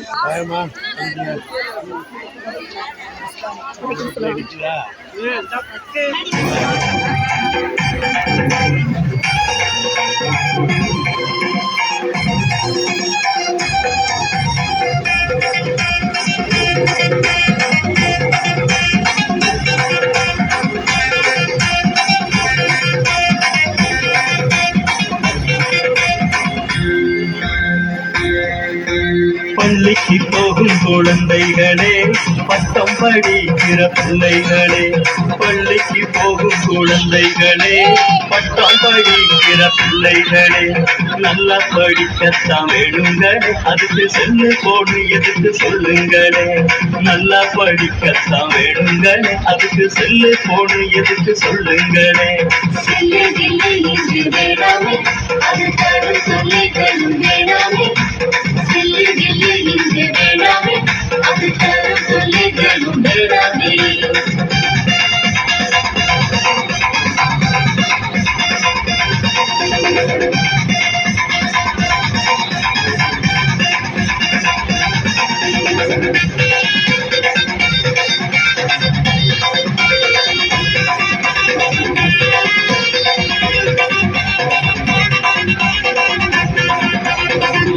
பயமா பள்ளிக்கு போகும் குழந்தைகளே, பட்டம் படிக்கிற பிள்ளைகளே, பள்ளிக்கு போகும் குழந்தைகளே, பட்டம் படிக்கிற பிள்ளைகளே, நல்லா படிக்கத்தான் வேணுங்களே, அதுக்கு செல்லு போடு எதுக்கு சொல்லுங்களே, நல்லா படிக்கத்தான் வேணுங்களே, அதுக்கு செல்லு போடு எதுக்கு சொல்லுங்களே.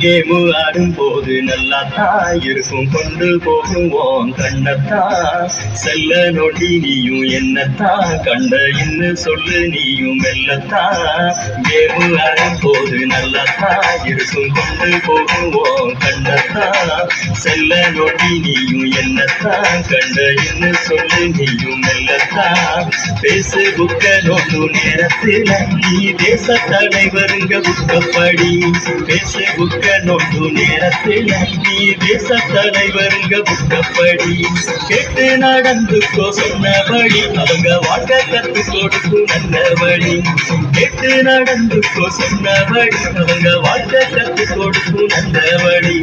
கேமு ஆடும் போது நல்லா தான் இருக்கும், கொண்டு போகுவோம் கண்ணத்தான், செல்ல நோட்டி நீயும் என்னத்தான் கண்ட இன்னு சொல்லு நீயும் மெல்லத்தான். கேமு ஆடும் போது நல்லா தான் இருக்கும், கொண்டு போகுவோம் கண்ணத்தான், செல்ல நோட்டி நீயும் என்னத்தான் கண்ட இன்னு சொல்லு நீயும் மெல்லத்தான். பேசுபுக்க நோட்டு நேரத்தில் நீ தேச தலைவருங்க புக்கப்படி, பேசுபுக்க நோட்டு நேரத்தில் நீ தேச தலைவருங்க புக்கப்படி, கேட்டு நடந்துக்கோ சொன்னபடி, அவங்க வாழ்க்கை கத்து கொடுக்கும் நல்ல வழி, கேட்டு நடந்துக்கோ சொன்னபடி, அவங்க வாழ்க்கை கத்து கொடுக்கும் நல்ல வழி.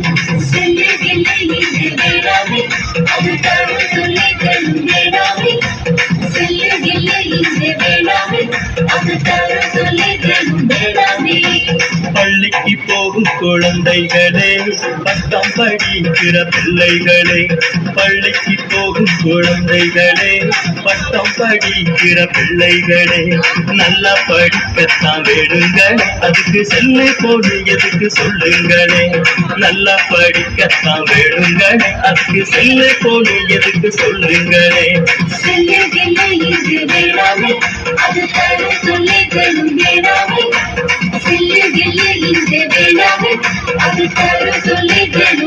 பள்ளிக்கு போகும் குழந்தைகளே, பட்டம் படிக்கிற பிள்ளைகளே, பள்ளிக்கு போகும் குழந்தைகளே, பட்டம் படிக்கிற பிள்ளைகளே, நல்லா படிக்கத்தான் வேணுங்களே, அதுக்கு செல்லு போடு எதுக்கு சொல்லுங்களே, நல்லா படிக்கத்தான் வேணுங்களே, அதுக்கு செல்லு போடு எதுக்கு சொல்லுங்களே. அது தரும் சொல்லிகளும்